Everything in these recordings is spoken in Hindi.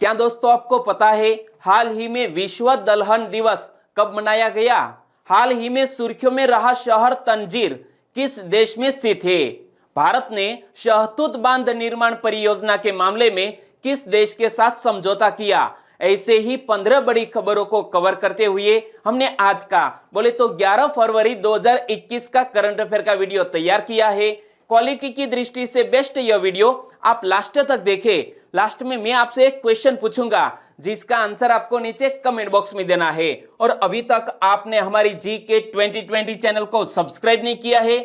क्या दोस्तों आपको पता है हाल ही में विश्व दलहन दिवस कब मनाया गया? हाल ही में सुर्खियों में रहा शहर तंजीर किस देश में स्थित है? भारत ने शहतूत बांध निर्माण परियोजना के मामले में किस देश के साथ समझौता किया? ऐसे ही 15 बड़ी खबरों को कवर करते हुए हमने आज का बोले तो 11 फरवरी 2021 का करंट अफेयर का वीडियो तैयार किया है। क्वालिटी की दृष्टि से बेस्ट यह वीडियो आप लास्ट तक देखें। लास्ट में मैं आपसे एक क्वेश्चन पूछूंगा जिसका आंसर आपको नीचे कमेंट बॉक्स में देना है। और अभी तक आपने हमारी जीके 2020 चैनल को सब्सक्राइब नहीं किया है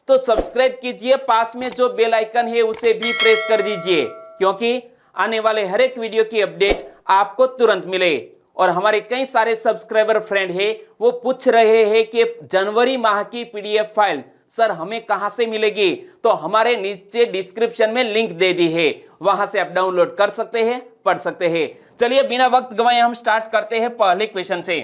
तो सब्सक्राइब कीजिए, पास में जो बेल आइकन है उसे भी प्रेस कर दीजिए क्योंकि आने वाले हर एक वीडियो की अपडेट आपको तुरंत मिले। और हमारे कई सारे सब्सक्राइबर फ्रेंड है वो पूछ रहे हैं कि जनवरी माह की पीडीएफ फाइल सर हमें कहां से मिलेगी? तो हमारे नीचे डिस्क्रिप्शन में लिंक दे दी है, वहां से आप डाउनलोड कर सकते हैं, पढ़ सकते हैं। चलिए बिना वक्त गवाए हम स्टार्ट करते हैं पहले क्वेश्चन से।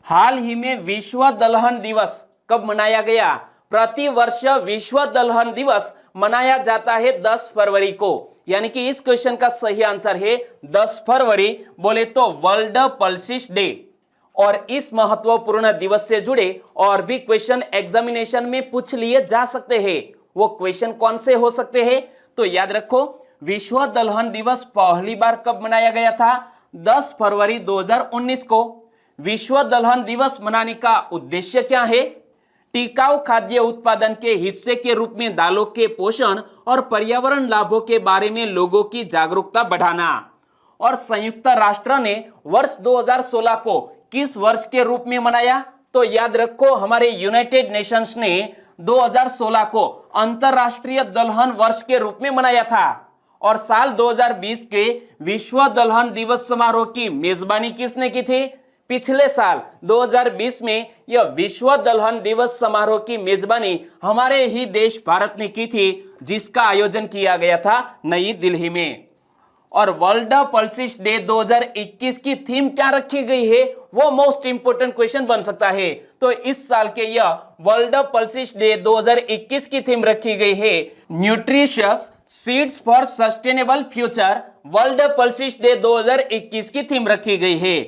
हाल ही में विश्व दलहन दिवस कब मनाया गया? प्रति वर्ष विश्व दलहन दिवस मनाया जाता है 10 फरवरी को, यानी कि इस क्वेश्चन का सही आंसर है 10 फरवरी, बोले तो वर्ल्ड पल्सिस डे। और इस महत्वपूर्ण दिवस से जुड़े और भी क्वेश्चन एग्जामिनेशन में पूछ लिए जा सकते हैं। वो क्वेश्चन कौन से हो सकते हैं? तो याद रखो, विश्व दलहन दिवस पहली बार कब मनाया गया था? 10 फरवरी 2019 को। विश्व दलहन दिवस मनाने का उद्देश्य क्या है? टिकाऊ खाद्य उत्पादन के हिस्से के रूप में दालों के पोषण और पर्यावरण लाभों के बारे में लोगों की जागरूकता बढ़ाना। और संयुक्त राष्ट्र ने वर्ष 2016 को किस वर्ष के रूप में मनाया? तो याद रखो, हमारे यूनाइटेड नेशंस ने 2016 को अंतरराष्ट्रीय दलहन वर्ष के रूप में मनाया था। और साल 2020 के विश्व दलहन दिवस समारोह की मेजबानी किसने की थी? पिछले साल 2020 में यह विश्व दलहन दिवस समारोह की मेजबानी हमारे ही देश भारत ने की थी, जिसका आयोजन किया गया था नई दिल्ली में। और वर्ल्ड पल्सिस डे 2021 की थीम क्या रखी गई है? वो मोस्ट इंपोर्टेंट क्वेश्चन बन सकता है। तो इस साल के यह वर्ल्ड पल्सिस डे 2021 की थीम रखी गई है nutritious seeds for sustainable future. World pulses day 2021 की थीम रखी गई है।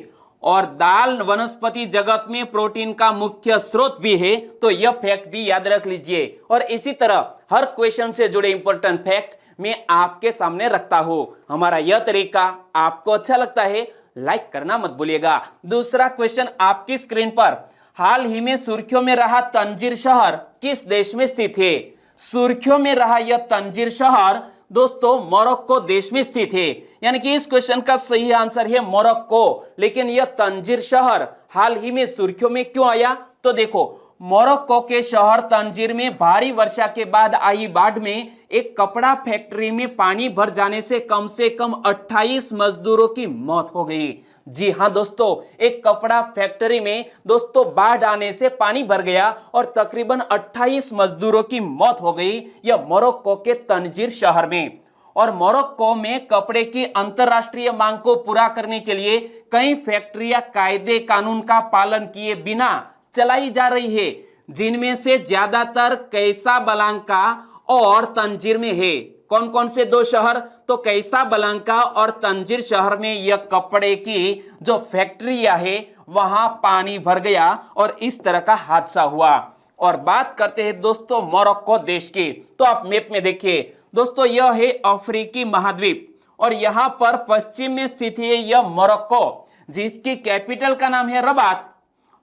और दाल वनस्पति जगत में प्रोटीन का मुख्य स्रोत भी है, तो यह फैक्ट भी याद रख लीजिए। और इसी तरह हर क्वेश्चन से जुड़े इंपॉर्टेंट फैक्ट मैं आपके सामने रखता हूं। हमारा यह तरीका आपको अच्छा लगता है, लाइक करना मत भूलिएगा। दूसरा क्वेश्चन आपकी स्क्रीन पर, हाल ही में सुर्खियों में रहा तंजीर शहर किस देश में स्थित है? सुर्खियों में रहा यह तंजीर शहर दोस्तों मोरक्को देश में स्थित है, यानी कि इस क्वेश्चन का सही आंसर है मोरक्को। लेकिन यह तंजीर शहर हाल ही में सुर्खियों में क्यों आया? तो देखो, मोरक्को के शहर तंजीर में भारी वर्षा के बाद आई बाढ़ में एक कपड़ा फैक्ट्री में पानी भर जाने से कम 28 मजदूरों की मौत हो गई। जी हां दोस्तों, एक कपड़ा फैक्ट्री में दोस्तों बाढ़ आने से पानी भर गया और तकरीबन 28 मजदूरों की मौत हो गई, यह मोरक्को के तंजीर शहर में। और मोरक्को में कपड़े की अंतरराष्ट्रीय मांग को पूरा करने के लिए कई फैक्ट्रियां कायदे कानून का पालन किए बिना चलाई जा रही है, जिनमें से ज्यादातर कैसाब्लांका और तंजीर में है। कौन कौन से दो शहर? तो कैसाब्लांका और तंजीर शहर में यह कपड़े की जो फैक्ट्रियां है वहां पानी भर गया और इस तरह का हादसा हुआ। और बात करते हैं दोस्तों मोरक्को देश की, तो आप मैप में देखिए दोस्तों, यह है अफ्रीकी महाद्वीप और यहां पर पश्चिम में स्थित है यह मोरक्को, जिसकी कैपिटल का नाम है रबात।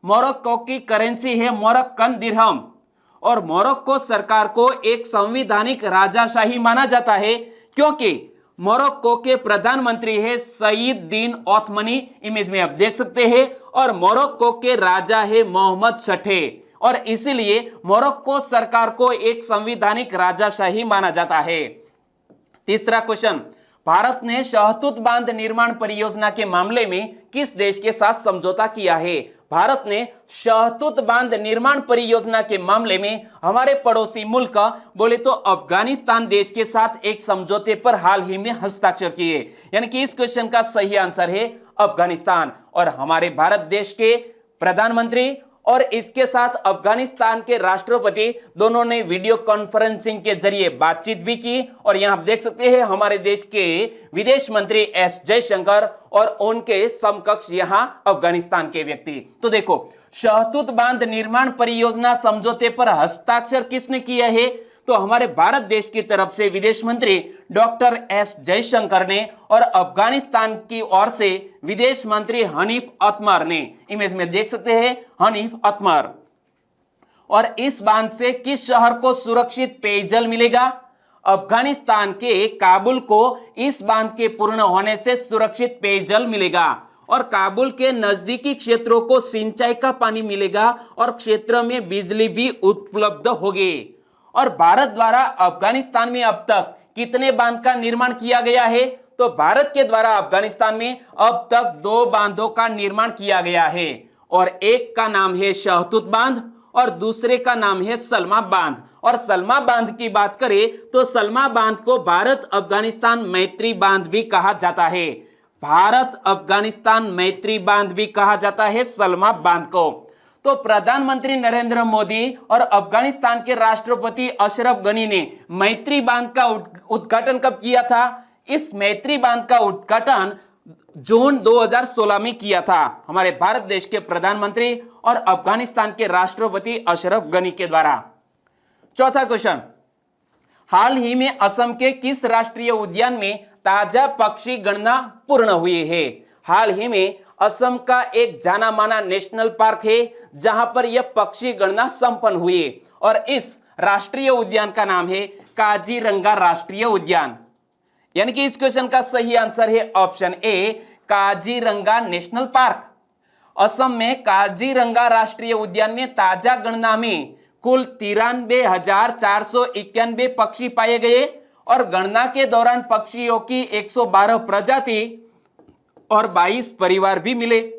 मोरक्को की करेंसी है मोरक्कन दिरहम। और मोरक्को सरकार को एक संवैधानिक राजाशाही माना जाता है क्योंकि मोरक्को के प्रधानमंत्री है सईद दिन ओथमनी, इमेज में आप देख सकते हैं। और मोरक्को के राजा है मोहम्मद छठे, और इसीलिए मोरक्को सरकार को एक संवैधानिक राजाशाही माना जाता है। तीसरा क्वेश्चन, भारत ने शहतूत बांध निर्माण परियोजना के मामले में किस देश के साथ समझौता किया है? भारत ने शहतूत बांध निर्माण परियोजना के मामले में हमारे पड़ोसी मुल्क बोले तो अफगानिस्तान देश के साथ एक समझौते पर हाल ही में हस्ताक्षर किए, यानी कि इस क्वेश्चन का सही आंसर है अफगानिस्तान। और हमारे भारत देश के प्रधानमंत्री और इसके साथ अफगानिस्तान के राष्ट्रपति दोनों ने वीडियो कॉन्फ्रेंसिंग के जरिए बातचीत भी की। और यहां आप देख सकते हैं हमारे देश के विदेश मंत्री एस जयशंकर और उनके समकक्ष यहां अफगानिस्तान के व्यक्ति। तो देखो, शहतूत बांध निर्माण परियोजना समझौते पर हस्ताक्षर किसने किया है? तो हमारे भारत देश की तरफ से विदेश मंत्री डॉक्टर एस जयशंकर ने और अफगानिस्तान की ओर से विदेश मंत्री हनीफ अतमर ने। इमेज में देख सकते हैं हनीफ अतमर। और इस बांध से किस शहर को सुरक्षित पेयजल मिलेगा? अफगानिस्तान के काबुल को इस बांध के पूर्ण होने से सुरक्षित पेयजल मिलेगा और काबुल के नजदीकी क्षेत्रों को सिंचाई का पानी मिलेगा और क्षेत्र में बिजली भी उपलब्ध होगी। और भारत द्वारा अफगानिस्तान में अब तक कितने बांध का निर्माण किया गया है? तो भारत के द्वारा अफगानिस्तान में अब तक 2 बांधों का निर्माण किया गया है और एक का नाम है शहतूत बांध और दूसरे का नाम है सलमा बांध। और सलमा बांध की बात करें तो सलमा बांध को भारत अफगानिस्तान मैत्री बांध भी कहा जाता है। भारत अफगानिस्तान मैत्री बांध भी कहा जाता है सलमा बांध को। तो प्रधानमंत्री नरेंद्र मोदी और अफगानिस्तान के राष्ट्रपति अशरफ गनी ने मैत्री बांध का उद्घाटन कब किया था? इस मैत्री बांध का उद्घाटन जून 2016 में किया था हमारे भारत देश के प्रधानमंत्री और अफगानिस्तान के राष्ट्रपति अशरफ गनी के द्वारा। चौथा क्वेश्चन, हाल ही में असम के किस राष्ट्रीय उद्यान में ताजा पक्षी गणना पूर्ण हुई है? हाल ही में असम का एक जाना माना नेशनल पार्क है जहां पर यह पक्षी गणना संपन्न हुई और इस राष्ट्रीय उद्यान का नाम है काजीरंगा राष्ट्रीय उद्यान। यानी कि इस क्वेश्चन का सही आंसर है option A, Kaziranga national park. Assam में काजीरंगा राष्ट्रीय उद्यान में ताजा गणना में कुल 93,491 पक्षी पाए गए और गणना के दौरान पक्षियों की 112 प्रजाति और 22 परिवार भी मिले।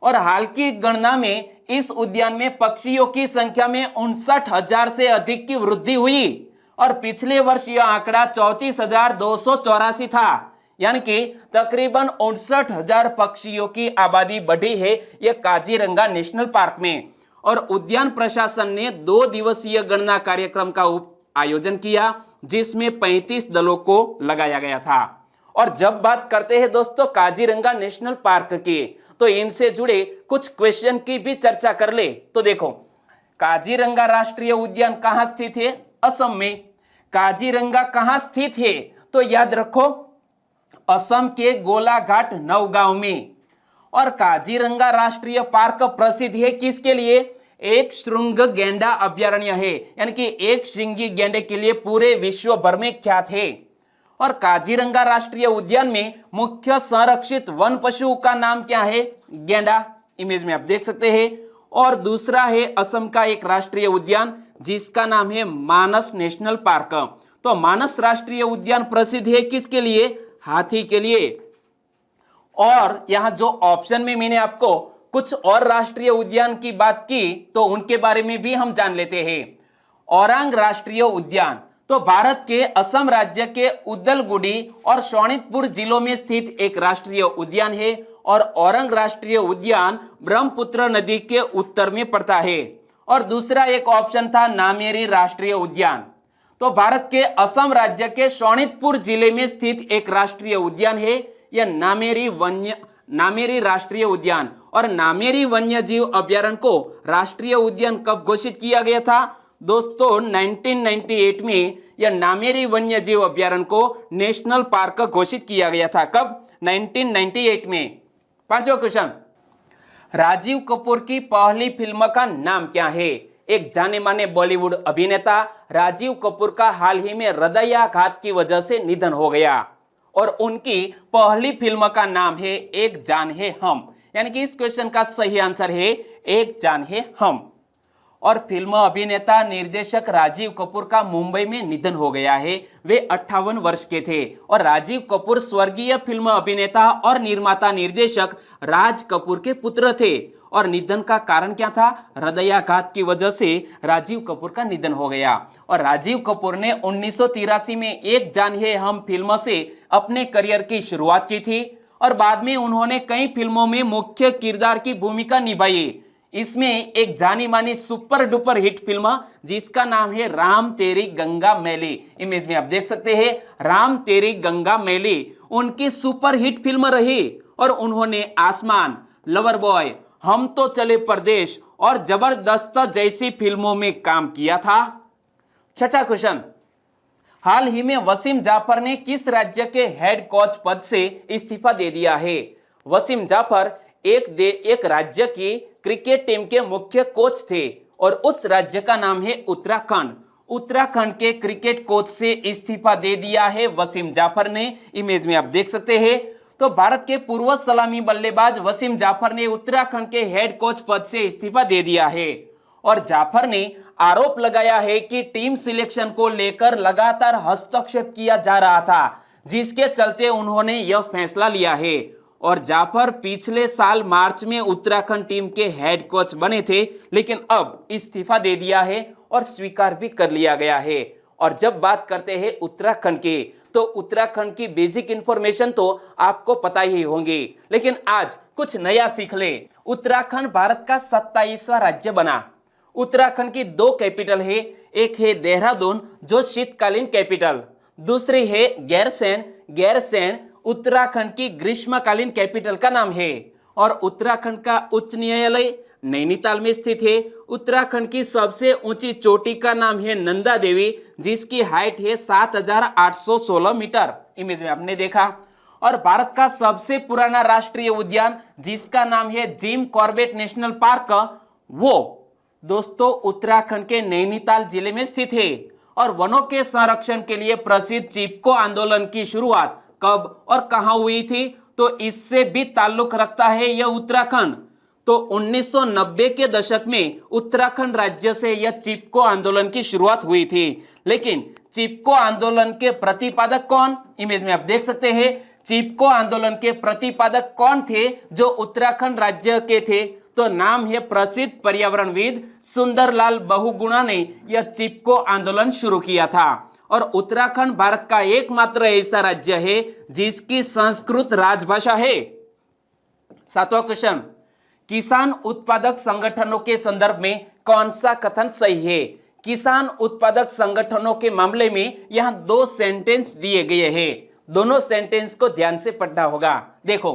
और हाल की गणना में इस उद्यान में पक्षियों की संख्या में 59,000 से अधिक की वृद्धि हुई और पिछले वर्ष यह आंकड़ा 34,284 था। यानी कि तकरीबन 59,000 पक्षियों की आबादी बढ़ी है यह काजीरंगा नेशनल पार्क में। और उद्यान प्रशासन ने 2 दिवसीय गणना कार्यक्रम का आयोजन किया जिसमें 35 दलों को लगाया गया था। और जब बात करते हैं दोस्तों काजीरंगा नेशनल पार्क की, तो इनसे जुड़े कुछ क्वेश्चन की भी चर्चा कर ले। तो देखो, काजीरंगा राष्ट्रीय उद्यान कहां स्थित है? असम में। काजीरंगा कहां स्थित है? तो याद रखो असम के गोलाघाट नौगांव में। और काजीरंगा राष्ट्रीय पार्क प्रसिद्ध है किसके लिए? एक श्रृंग गेंडा अभ्यारण्य है, यानी कि एक श्रृंगी गेंडे के लिए पूरे विश्व भर में ख्यात है। और काजीरंगा राष्ट्रीय उद्यान में मुख्य संरक्षित वन पशु का नाम क्या है? गेंडा। इमेज में आप देख सकते हैं। और दूसरा है असम का एक राष्ट्रीय उद्यान जिसका नाम है मानस नेशनल पार्क। तो मानस राष्ट्रीय उद्यान प्रसिद्ध है किसके लिए? हाथी के लिए। और यहां जो ऑप्शन में मैंने आपको कुछ और राष्ट्रीय उद्यान की बात की तो उनके बारे में भी हम जान लेते हैं। औरांग राष्ट्रीय उद्यान तो भारत के असम राज्य के उदलगुडी और शोणितपुर जिलों में स्थित एक राष्ट्रीय उद्यान है। और औरंग राष्ट्रीय उद्यान ब्रह्मपुत्र नदी के उत्तर में पड़ता है। और दूसरा एक ऑप्शन था नामेरी राष्ट्रीय उद्यान। तो भारत के असम राज्य के शोणितपुर जिले में स्थित एक राष्ट्रीय उद्यान है यह नामेरी राष्ट्रीय उद्यान। और नामेरी वन्य जीव अभ्यारण्य को राष्ट्रीय उद्यान कब घोषित किया गया था? दोस्तों 1998 में यह नामेरी वन्य जीव अभ्यारण्य को नेशनल पार्क घोषित किया गया था। कब? 1998 में। पांचवा क्वेश्चन, राजीव कपूर की पहली फिल्म का नाम क्या है? एक जाने माने बॉलीवुड अभिनेता राजीव कपूर का हाल ही में हृदयाघात की वजह से निधन हो गया और उनकी पहली फिल्म का नाम है एक जान है हम। यानी कि इस क्वेश्चन का सही आंसर है एक जान है हम। और फिल्म अभिनेता निर्देशक राजीव कपूर का मुंबई में निधन हो गया है। वे 58 वर्ष के थे। और राजीव कपूर स्वर्गीय फिल्म अभिनेता और निर्माता निर्देशक राज कपूर के पुत्र थे। और निधन का कारण क्या था? हृदयाघात की वजह से राजीव कपूर का निधन हो गया। और राजीव कपूर ने 1983 में एक जान है हम फिल्म से अपने करियर की शुरुआत की थी और बाद में उन्होंने कई फिल्मों में मुख्य किरदार की भूमिका निभाई। इसमें एक जानी मानी सुपर डुपर हिट फिल्म जिसका नाम है राम तेरी गंगा मैली। इमेज में आप देख सकते हैं राम तेरी गंगा मैली उनकी सुपर हिट फिल्म रही और उन्होंने आसमान, लवर बॉय, हम तो चले परदेश और जबरदस्त जैसी फिल्मों में काम किया था। छठा क्वेश्चन, हाल ही में वसीम जाफर ने किस राज्य के हेड कोच पद से इस्तीफा दे दिया है? वसीम जाफर एक राज्य की क्रिकेट टीम के मुख्य कोच थे और उस राज्य का नाम है उत्तराखंड। उत्तराखंड के क्रिकेट कोच से इस्तीफा दे दिया है वसीम जाफर ने। इमेज में आप देख सकते हैं तो भारत के पूर्व सलामी बल्लेबाज वसीम जाफर ने उत्तराखंड के हेड कोच पद से इस्तीफा दे दिया है और जाफर ने आरोप लगाया है कि टीम सिलेक्शन को लेकर लगातार हस्तक्षेप किया जा रहा था, जिसके चलते उन्होंने यह फैसला लिया है। और जाफर पिछले साल मार्च में उत्तराखंड टीम के हेड कोच बने थे, लेकिन अब इस्तीफा दे दिया है और स्वीकार भी कर लिया गया है। और जब बात करते हैं उत्तराखंड की, तो उत्तराखंड की बेसिक इंफॉर्मेशन तो आपको पता ही होंगी, लेकिन आज कुछ नया सीख ले। उत्तराखंड भारत का 27वां राज्य बना। उत्तराखंड की 2 कैपिटल है, एक है देहरादून जो शीतकालीन कैपिटल, दूसरी है गैरसैंण। गैरसैंण उत्तराखंड की ग्रीष्मकालीन कैपिटल का नाम है। और उत्तराखंड का उच्च न्यायालय नैनीताल में स्थित है। उत्तराखंड की सबसे ऊंची चोटी का नाम है नंदा देवी, जिसकी हाइट है 7,816 मीटर। इमेज में आपने देखा। और भारत का सबसे पुराना राष्ट्रीय उद्यान जिसका नाम है जिम कॉर्बेट नेशनल पार्क, वो दोस्तों उत्तराखंड के नैनीताल जिले में स्थित है। और वनों के संरक्षण के लिए प्रसिद्ध चिपको आंदोलन की शुरुआत कब और कहां हुई थी, तो इससे भी ताल्लुक रखता है यह उत्तराखंड। तो 1990 के दशक में उत्तराखंड राज्य से यह चिपको आंदोलन की शुरुआत हुई थी। लेकिन चिपको आंदोलन के प्रतिपादक कौन? इमेज में आप देख सकते हैं चिपको आंदोलन के प्रतिपादक कौन थे जो उत्तराखंड राज्य के थे, तो नाम है प्रसिद्ध पर्यावरणविद सुंदरलाल बहुगुणा ने यह चिपको आंदोलन शुरू किया था। और उत्तराखंड भारत का एकमात्र ऐसा राज्य है जिसकी संस्कृत राजभाषा है। 7वां क्वेश्चन, किसान उत्पादक संगठनों के संदर्भ में कौन सा कथन सही है? किसान उत्पादक संगठनों के मामले में यहां 2 सेंटेंस दिए गए हैं, दोनों सेंटेंस को ध्यान से पढ़ना होगा। देखो,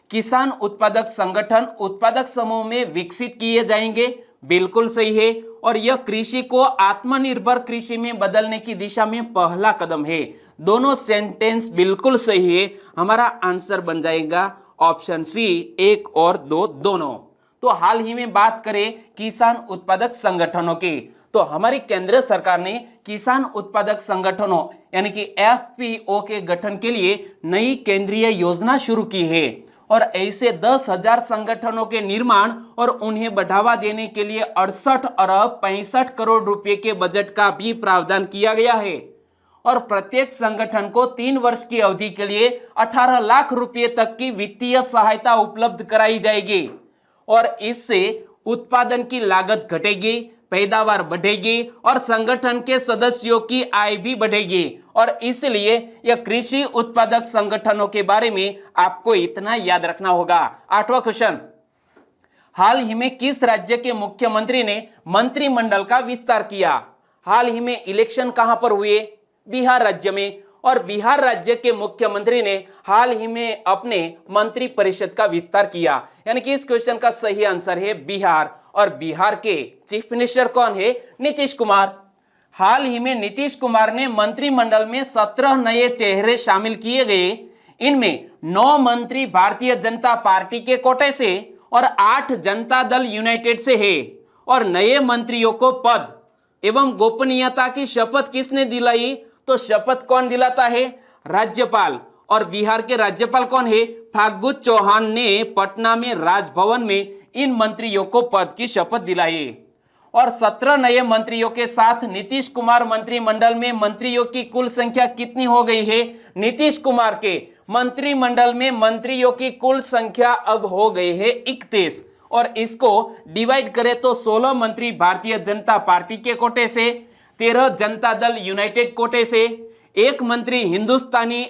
किसान उत्पादक संगठन उत्पादक समूह में विकसित किए जाएंगे, बिल्कुल सही है। और यह कृषि को आत्मनिर्भर कृषि में बदलने की दिशा में पहला कदम है। दोनों सेंटेंस बिल्कुल सही है। हमारा आंसर बन जाएगा ऑप्शन सी, 1 और 2 दोनों। तो हाल ही में बात करें किसान उत्पादक संगठनों की, तो हमारी केंद्र सरकार ने किसान उत्पादक संगठनों यानी कि एफपीओ के गठन के लिए नई केंद्रीय योजना शुरू की है। और ऐसे 10,000 संगठनों के निर्माण और उन्हें बढ़ावा देने के लिए 68 अरब 65 करोड़ रुपए के बजट का भी प्रावधान किया गया है। और प्रत्येक संगठन को 3 वर्ष की अवधि के लिए 18 लाख रुपए तक की वित्तीय सहायता उपलब्ध कराई जाएगी। और इससे उत्पादन की लागत घटेगी, पैदावार बढ़ेगी और संगठन के सदस्यों की आय भी बढ़ेगी। और इसलिए यह कृषि उत्पादक संगठनों के बारे में आपको इतना याद रखना होगा। 8वां क्वेश्चन, हाल ही में किस राज्य के मुख्यमंत्री ने मंत्रिमंडल का विस्तार किया? हाल ही में इलेक्शन कहां पर हुए? बिहार राज्य में। और बिहार राज्य के मुख्यमंत्री ने हाल ही में अपने मंत्री परिषद का विस्तार किया, यानी कि इस क्वेश्चन का सही आंसर है बिहार। और बिहार के चीफ मिनिस्टर कौन है? नीतीश कुमार। हाल ही में नीतीश कुमार ने मंत्रिमंडल में 17 नए चेहरे शामिल किए गए। इनमें 9 मंत्री भारतीय जनता पार्टी के कोटे से और 8 जनता दल यूनाइटेड से है। और नए मंत्रियों को पद एवं गोपनीयता की शपथ किसने दिलाई? तो शपथ कौन दिलाता है? राज्यपाल। और बिहार के राज्यपाल कौन है? फागू चौहान ने पटना में राजभवन में इन मंत्रियों को पद की शपथ दिलाई। और 17 नए मंत्रियों के साथ नीतीश कुमार मंत्रिमंडल में मंत्रियों की कुल संख्या कितनी हो गई है? नीतीश कुमार के मंत्रिमंडल में मंत्रियों की कुल संख्या अब हो गई है 31। और इसको डिवाइड करें तो 16 मंत्री भारतीय जनता पार्टी के कोटे से, 13 जनता दल यूनाइटेड कोटे से, 1 मंत्री हिंदुस्तानी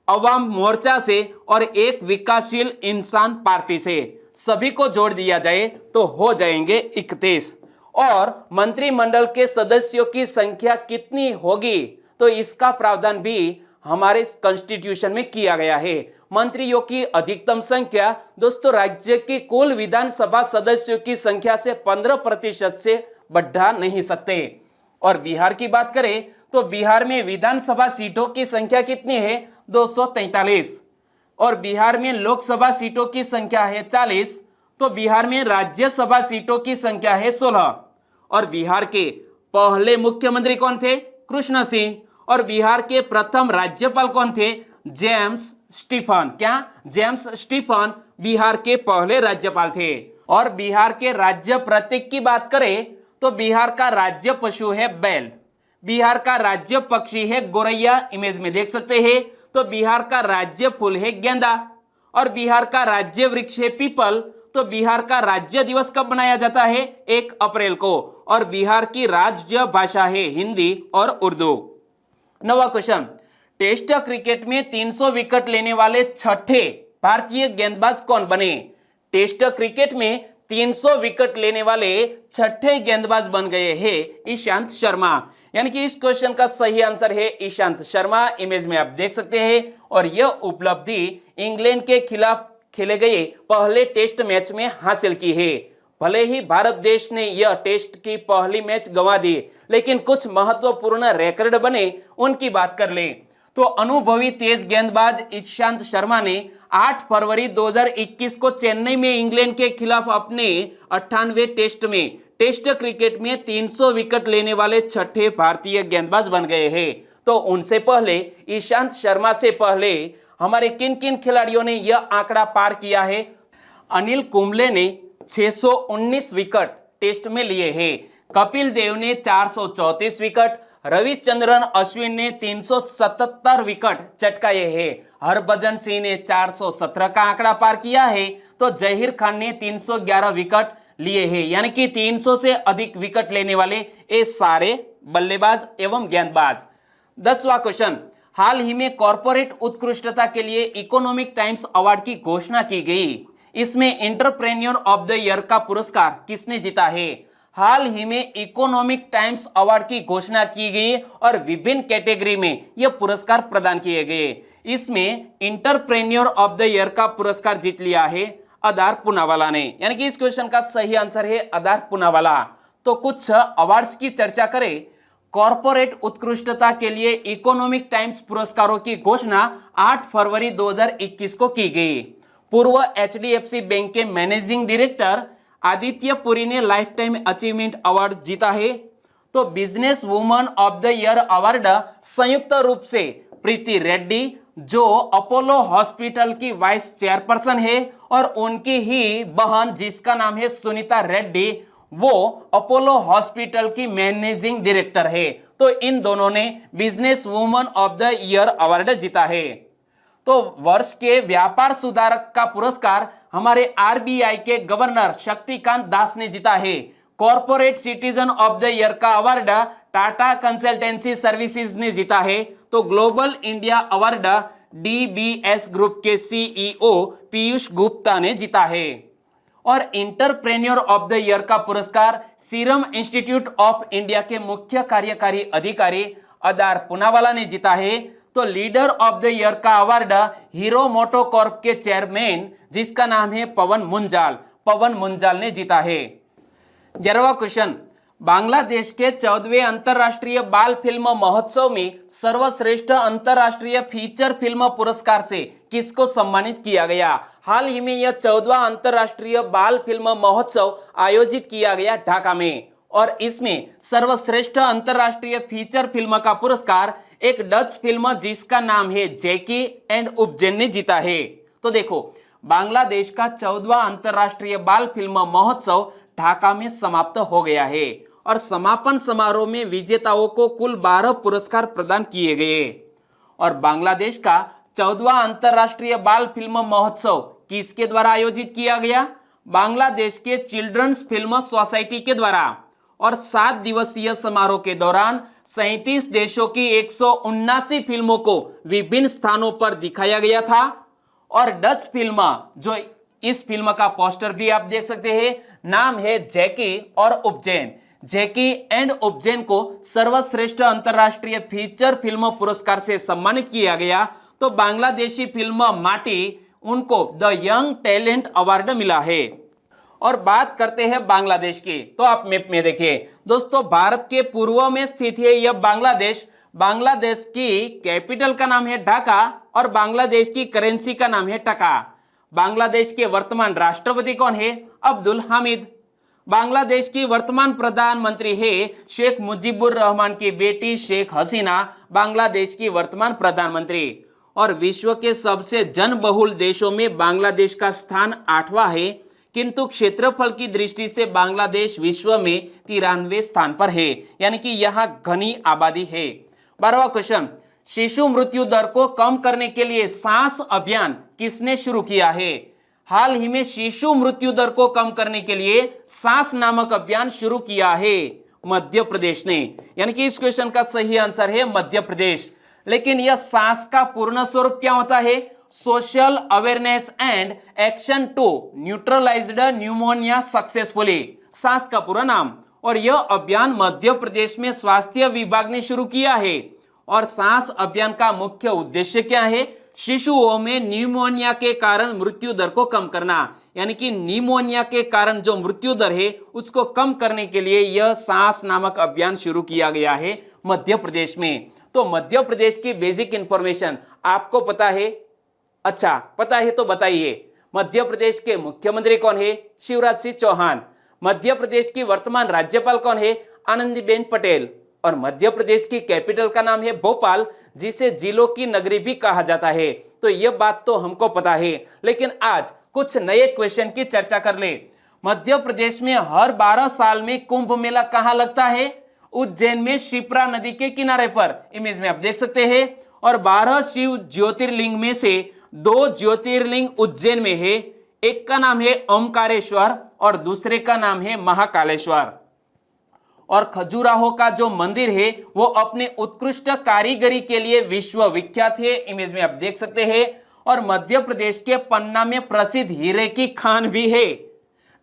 अवाम मोर्चा से और 1 विकासशील इंसान पार्टी से। सभी को जोड़ दिया जाए तो हो जाएंगे 31। और मंत्रिमंडल के सदस्यों की संख्या कितनी होगी, तो इसका प्रावधान भी हमारे कॉन्स्टिट्यूशन में किया गया है। मंत्रियों की अधिकतम संख्या दोस्तों राज्य की कुल विधानसभा सदस्यों की संख्या से 15% से बढ़ा नहीं सकते। और बिहार की बात करें तो बिहार में विधानसभा सीटों की संख्या कितनी है, 243। और बिहार में लोकसभा सीटों की संख्या है 40। तो बिहार में राज्यसभा सीटों की संख्या है 16। और बिहार के पहले मुख्यमंत्री कौन थे, कृष्ण सिंह। और बिहार के प्रथम राज्यपाल कौन थे, जेम्स स्टीफन। क्या, जेम्स स्टीफन बिहार के पहले राज्यपाल थे। और बिहार के राज्य प्रतीक की बात करें तो बिहार का राज्य पशु है बैल, बिहार का राज्य पक्षी है गोरैया, इमेज में देख सकते हैं। तो बिहार का राज्य फूल है गेंदा। और बिहार का राज्य वृक्ष है पीपल। तो बिहार का राज्य दिवस कब मनाया जाता है, 1 अप्रैल को। और बिहार की राज्य भाषा है हिंदी और उर्दू। 9वां क्वेश्चन, टेस्ट क्रिकेट में 300 विकेट लेने वाले छठे भारतीय गेंदबाज कौन बने। टेस्ट क्रिकेट में 300 विकेट लेने वाले छठे गेंदबाज बन गए हैं ईशांत शर्मा। यानी कि इस क्वेश्चन का सही आंसर है ईशांत शर्मा, इमेज में आप देख सकते हैं। और यह उपलब्धि इंग्लैंड के खिलाफ खेले गए पहले टेस्ट मैच में हासिल की है। भले ही भारत देश ने यह टेस्ट की पहली मैच गंवा दी, लेकिन कुछ महत्वपूर्ण रिकॉर्ड बने, उनकी बात कर लें तो अनुभवी तेज गेंदबाज ईशांत शर्मा ने 8 फरवरी 2021 को चेन्नई में इंग्लैंड के खिलाफ अपने 98वें टेस्ट में टेस्ट क्रिकेट में 300 विकेट लेने वाले छठे भारतीय गेंदबाज बन गए हैं। तो उनसे पहले ईशांत शर्मा से पहले हमारे किन किन खिलाड़ियों ने यह आंकड़ा पार किया है। अनिल कुंबले ने 619 विकेट टेस्ट में लिए हैं। कपिल देव ने 434 विकेट, रविचंद्रन अश्विन ने 377 विकेट चटकाए हैं। हरभजन सिंह ने 417 का आंकड़ा पार किया है। तो जहीर खान ने 311 विकेट लिए हैं। यानी कि 300 से अधिक विकेट लेने वाले ये सारे बल्लेबाज एवं गेंदबाज। 10वां क्वेश्चन, हाल ही में कॉर्पोरेट उत्कृष्टता के लिए इकोनॉमिक टाइम्स अवार्ड की घोषणा की गई। इसमें एंटरप्रेन्योर ऑफ द ईयर का पुरस्कार किसने जीता है। हाल ही में इकोनॉमिक टाइम्स अवार्ड की घोषणा की गई और विभिन्न कैटेगरी में यह पुरस्कार प्रदान किए गए। इसमें एंटरप्रेन्योर ऑफ द ईयर का पुरस्कार जीत लिया है अदार पूनावाला ने। यानी कि इस क्वेश्चन का सही आंसर है अदार पूनावाला। तो कुछ अवार्ड्स की चर्चा करें। कॉर्पोरेट उत्कृष्टता के लिए इकोनॉमिक टाइम्स पुरस्कारों की घोषणा 8 फरवरी 2021 को की गई। पूर्व HDFC बैंक के मैनेजिंग डायरेक्टर आदित्य पुरी ने लाइफ टाइम अचीवमेंट अवार्ड जीता है। तो business woman of the year award संयुक्त रूप से प्रीति रेड्डी जो अपोलो हॉस्पिटल की वाइस चेयरपर्सन है और उनकी ही बहन जिसका नाम है सुनीता रेड्डी, वो अपोलो हॉस्पिटल की मैनेजिंग डायरेक्टर है। तो इन दोनों ने business woman of the year award जीता है। तो वर्ष के व्यापार सुधारक का पुरस्कार हमारे RBI के गवर्नर शक्तिकांत दास ने जीता है। Corporate citizen of the year का अवार्ड टाटा कंसल्टेंसी सर्विसेज ने जीता है। तो global India award DBS group के CEO पीयूष गुप्ता ने जीता है। और इंटरप्रेन्योर ऑफ द ईयर का पुरस्कार सीरम इंस्टीट्यूट ऑफ इंडिया के मुख्य कार्यकारी अधिकारी अदार पूनावाला ने जीता है। तो लीडर ऑफ द ईयर का अवार्ड हीरो मोटो कॉर्प के चेयरमैन जिसका नाम है पवन मुंजाल ने जीता है। 11वां क्वेश्चन, बांग्लादेश के 14वें अंतरराष्ट्रीय बाल फिल्म महोत्सव में सर्वश्रेष्ठ अंतरराष्ट्रीय फीचर फिल्म पुरस्कार से किसको सम्मानित किया गया। हाल ही में यह 14वां अंतरराष्ट्रीय बाल फिल्म महोत्सव आयोजित किया गया ढाका में और इसमें सर्वश्रेष्ठ अंतरराष्ट्रीय फीचर फिल्म का पुरस्कार एक डच फिल्म जिसका नाम है जैकी एंड उपजेन ने जीता है। तो देखो, बांग्लादेश का 14वां अंतरराष्ट्रीय बाल फिल्म महोत्सव ढाका में समाप्त हो गया है और समापन समारोह में विजेताओं को कुल 12 पुरस्कार प्रदान किए गए। और बांग्लादेश का 14वां अंतरराष्ट्रीय बाल फिल्म महोत्सव किसके द्वारा आयोजित किया गया। बांग्लादेश के चिल्ड्रंस फिल्म सोसाइटी के द्वारा। और 7 दिवसीय समारोह के दौरान 37 देशों की 179 फिल्मों को विभिन्न स्थानों पर दिखाया गया था। और डच फिल्म जो इस फिल्म का पोस्टर भी आप देख सकते हैं। नाम है जैकी और उपजैन। जैकी एंड उपजैन को सर्वश्रेष्ठ अंतरराष्ट्रीय फीचर फिल्म पुरस्कार से सम्मानित किया गया। तो बांग्लादेशी फिल्म माटी उनको द यंग टैलेंट अवार्ड मिला है। और बात करते हैं बांग्लादेश की, तो आप मैप में देखिए दोस्तों, भारत के पूर्व में स्थित है यह बांग्लादेश। बांग्लादेश की कैपिटल का नाम है ढाका और बांग्लादेश की करेंसी का नाम है टका। बांग्लादेश के वर्तमान राष्ट्रपति कौन है? अब्दुल हामिद। बांग्लादेश की वर्तमान प्रधानमंत्री है शेख मुजीबुर रहमान की बेटी शेख हसीना, बांग्लादेश की वर्तमान प्रधानमंत्री। और विश्व के सबसे जनबहुल देशों में बांग्लादेश का स्थान 8वां है, किंतु क्षेत्रफल की दृष्टि से बांग्लादेश विश्व में 93वें स्थान पर है, यानी कि यहाँ घनी आबादी है। 12वां क्वेश्चन, शिशु मृत्यु दर को कम करने के लिए सांस अभियान किसने शुरू किया है? हाल ही में शिशु मृत्यु दर को कम करने के लिए सांस नामक अभियान शुरू किया है मध्य प्रदेश ने, यानी कि इस क्वेश्चन का सही आंसर है मध्य प्रदेश। लेकिन यह सांस का पूर्ण स्वरूप क्या होता है? Social awareness and action to neutralised pneumonia successfully, सांस का पूरा नाम। और यह अभियान मध्य प्रदेश में स्वास्थ्य विभाग ने शुरू किया है। और सांस अभियान का मुख्य उद्देश्य क्या है? शिशुओं में न्यूमोनिया के कारण मृत्यु दर को कम करना, यानी कि न्यूमोनिया के कारण जो मृत्यु दर है उसको कम करने के लिए यह सांस नामक अभियान शुरू किया गया है मध्य प्रदेश में। तो मध्य प्रदेश की बेसिक इंफॉर्मेशन आपको पता है? अच्छा, पता है तो बताइए। मध्य प्रदेश के मुख्यमंत्री कौन है? शिवराज सिंह चौहान। मध्य प्रदेश की वर्तमान राज्यपाल कौन है? आनंदीबेन पटेल। और मध्य प्रदेश की कैपिटल का नाम है भोपाल, जिसे जिलों की नगरी भी कहा जाता है। तो यह बात तो हमको पता है, लेकिन आज कुछ नए क्वेश्चन की चर्चा कर ले। मध्य प्रदेश में हर 12 साल में कुंभ मेला कहां लगता है? उज्जैन में शिप्रा नदी के किनारे पर, इमेज में आप देख सकते हैं। और 12 शिव ज्योतिर्लिंग में से 2 ज्योतिर्लिंग उज्जैन में है। एक का नाम है ओमकारेश्वर और दूसरे का नाम है महाकालेश्वर। और खजुराहो का जो मंदिर है वो अपने उत्कृष्ट कारीगरी के लिए विश्व विख्यात है, इमेज में आप देख सकते हैं। और मध्य प्रदेश के पन्ना में प्रसिद्ध हीरे की खान भी है।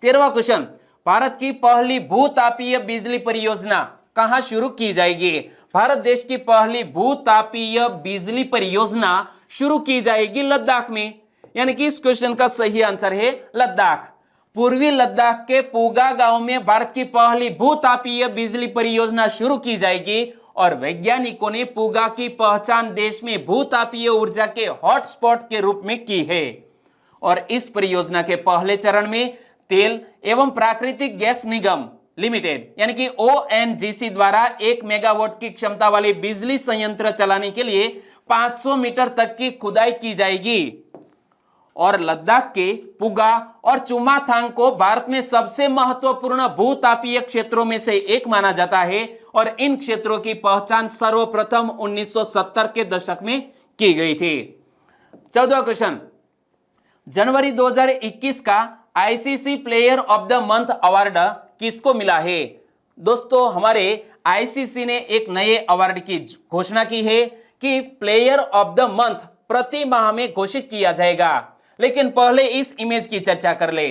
13वां क्वेश्चन, भारत की पहली भूतापीय बिजली परियोजना कहां शुरू की जाएगी? भारत देश की पहली भूतापीय बिजली परियोजना शुरू की जाएगी लद्दाख में, यानी कि इस क्वेश्चन का सही आंसर है लद्दाख। पूर्वी लद्दाख के पूगा गांव में भारत की पहली भूतापीय बिजली परियोजना शुरू की जाएगी। और वैज्ञानिकों ने पूगा की पहचान देश में भूतापीय ऊर्जा के हॉटस्पॉट के रूप में की है। और इस परियोजना के पहले चरण में तेल एवं प्राकृतिक गैस निगम लिमिटेड, यानी कि ONGC द्वारा 1 मेगावाट की क्षमता वाले बिजली संयंत्र चलाने के लिए 500 मीटर तक की खुदाई की जाएगी। और लद्दाख के पुगा और चुमाथांग को भारत में सबसे महत्वपूर्ण भूतापीय क्षेत्रों में से एक माना जाता है। और इन क्षेत्रों की पहचान सर्वप्रथम 1970 के दशक में की गई थी। 14वां क्वेश्चन, जनवरी 2021 का ICC player of the month award किसको मिला है? दोस्तों, हमारे ICC ने एक नए अवार्ड की घोषणा की है कि प्लेयर ऑफ द मंथ प्रति माह में घोषित किया जाएगा। लेकिन पहले इस इमेज की चर्चा कर ले।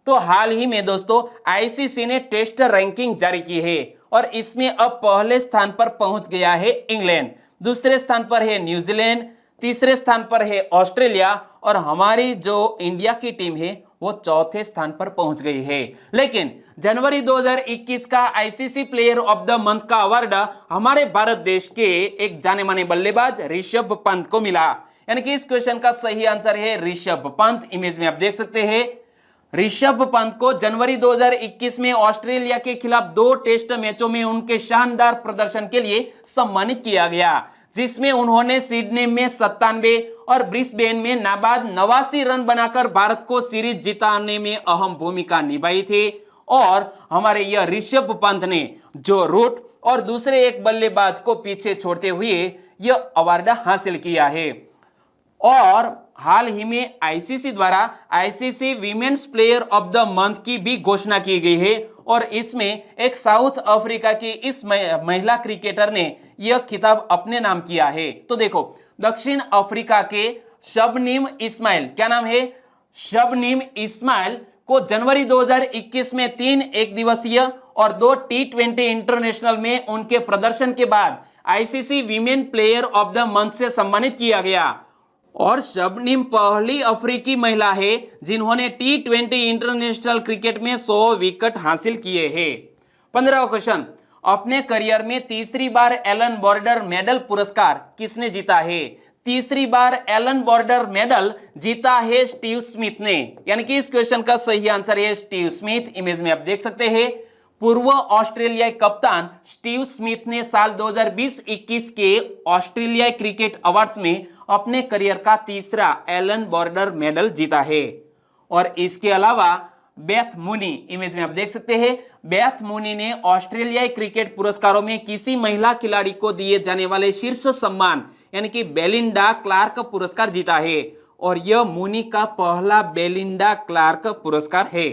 तो हाल ही में दोस्तों ICC ने टेस्ट रैंकिंग जारी की है और इसमें अब पहले स्थान पर पहुंच गया है इंग्लैंड, दूसरे स्थान पर है न्यूजीलैंड, तीसरे स्थान पर है ऑस्ट्रेलिया और हमारी जो इंडिया की टीम है वो चौथे स्थान पर पहुंच गई है। लेकिन जनवरी 2021 का ICC player of the month का अवार्ड हमारे भारत देश के एक जाने माने बल्लेबाज ऋषभ पंत को मिला, यानी कि इस क्वेश्चन का सही आंसर है ऋषभ पंत। इमेज में आप देख सकते हैं ऋषभ पंत को जनवरी 2021 में ऑस्ट्रेलिया के खिलाफ 2 टेस्ट मैचों में उनके शानदार प्रदर्शन के लिए सम्मानित किया गया, जिसमें उन्होंने सिडनी में 97 और ब्रिस्बेन में नाबाद 89 रन बनाकर भारत को सीरीज जिताने में अहम भूमिका निभाई थी। और हमारे यह ऋषभ पंत ने जो रूट और दूसरे एक बल्लेबाज को पीछे छोड़ते हुए यह अवार्ड हासिल किया है। और हाल ही में ICC द्वारा ICC women's player of the month की भी घोषणा की गई है और इसमें एक साउथ अफ्रीका की इस महिला क्रिकेटर ने यह खिताब अपने नाम किया है। तो देखो, दक्षिण अफ्रीका के शबनीम इस्माइल, क्या नाम है? शबनीम इस्माइल को जनवरी 2021 में 3 एक दिवसीय और 2 T20 इंटरनेशनल में उनके प्रदर्शन के बाद ICC women player of the month से सम्मानित किया गया। और शबनीम पहली अफ्रीकी महिला है जिन्होंने T20 इंटरनेशनल क्रिकेट में 100 विकेट हासिल किए हैं। 15वां क्वेश्चन, अपने करियर में तीसरी बार एलन बॉर्डर मेडल पुरस्कार किसने जीता है? तीसरी बार एलन बॉर्डर मेडल जीता है स्टीव स्मिथ ने, यानी कि इस क्वेश्चन का सही आंसर है स्टीव स्मिथ। इमेज में आप देख सकते हैं पूर्व ऑस्ट्रेलियाई कप्तान स्टीव स्मिथ ने साल 2020-21 के ऑस्ट्रेलियाई क्रिकेट अवार्ड्स में अपने करियर का तीसरा एलन बॉर्डर मेडल जीता है। और इसके अलावा बेथ मूनी, इमेज में आप देख सकते हैं बेथ मूनी ने ऑस्ट्रेलियाई क्रिकेट पुरस्कारों में किसी महिला खिलाड़ी को दिए जाने वाले शीर्ष सम्मान यानी कि बेलिंडा क्लार्क पुरस्कार जीता है। और यह मूनी का पहला बेलिंडा क्लार्क पुरस्कार है।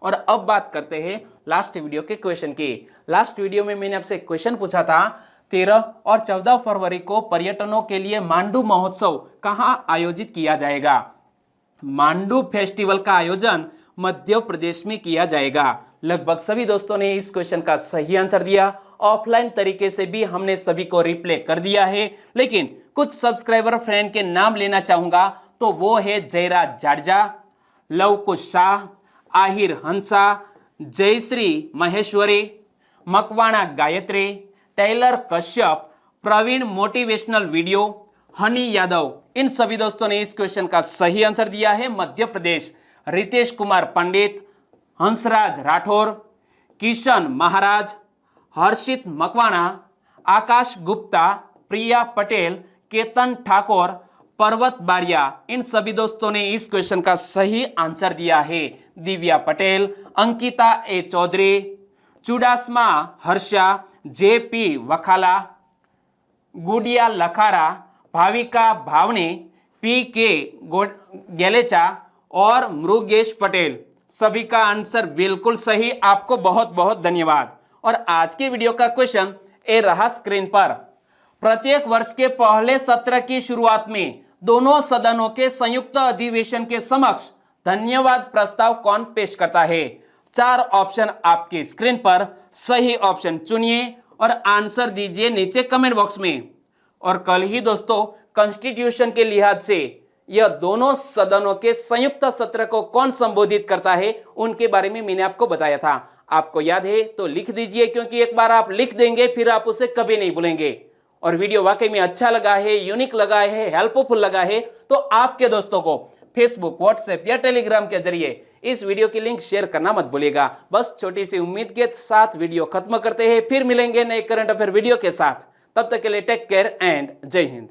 और अब बात करते हैं लास्ट वीडियो के क्वेश्चन की। लास्ट वीडियो में मैंने आपसे क्वेश्चन पूछा था 13 और 14 फरवरी को पर्यटनों के लिए मांडू महोत्सव कहां आयोजित किया जाएगा? मांडू फेस्टिवल का आयोजन मध्य प्रदेश में किया जाएगा। लगभग सभी दोस्तों ने इस क्वेश्चन का सही आंसर दिया। ऑफलाइन तरीके से भी हमने सभी को रिप्ले कर दिया है, लेकिन कुछ सब्सक्राइबर फ्रेंड के नाम लेना चाहूंगा तो वो है जयराज जाडजा, लवकुश शाह, आहिर हंसा, जयश्री महेश्वरी, मकवाणा गायत्री, टेलर कश्यप, प्रवीण मोटिवेशनल वीडियो, हनी यादव। इन सभी दोस्तों ने इस क्वेश्चन का सही आंसर दिया है मध्य प्रदेश। रितेश कुमार पंडित, हंसराज राठौर, किशन महाराज, हर्षित मकवाणा, आकाश गुप्ता, प्रिया पटेल, केतन ठाकुर, पर्वत बारिया, इन सभी दोस्तों ने इस क्वेश्चन का सही आंसर दिया है। दिव्या पटेल, अंकिता ए चौधरी, चुडासमा हर्षा, जेपी वखाला, गुडिया लखारा, भाविका भावने, पी के गेलेचा और मृगेश पटेल, सभी का आंसर बिल्कुल सही। आपको बहुत बहुत धन्यवाद। और आज के वीडियो का क्वेश्चन ए रहा स्क्रीन पर। प्रत्येक वर्ष के पहले सत्र की शुरुआत में दोनों सदनों के संयुक्त अधिवेशन के समक्ष धन्यवाद प्रस्ताव कौन पेश करता है? 4 ऑप्शन आपकी स्क्रीन पर, सही ऑप्शन चुनिए और आंसर दीजिए नीचे कमेंट बॉक्स में। और कल ही दोस्तों कॉन्स्टिट्यूशन के लिहाज से यह दोनों सदनों के संयुक्त सत्र को कौन संबोधित करता है उनके बारे में मैंने आपको बताया था। आपको याद है तो लिख दीजिए, क्योंकि एक बार आप लिख देंगे फिर आप उसे कभी नहीं भूलेंगे। और वीडियो वाकई में अच्छा लगा है, यूनिक लगा है, हेल्पफुल लगा है तो आपके दोस्तों को फेसबुक, व्हाट्सएप या टेलीग्राम के जरिए इस वीडियो की लिंक शेयर करना मत भूलिएगा। बस छोटी सी उम्मीद के साथ वीडियो खत्म करते हैं, फिर मिलेंगे नए करंट अफेयर वीडियो के साथ। तब तक के लिए टेक केयर एंड जय हिंद।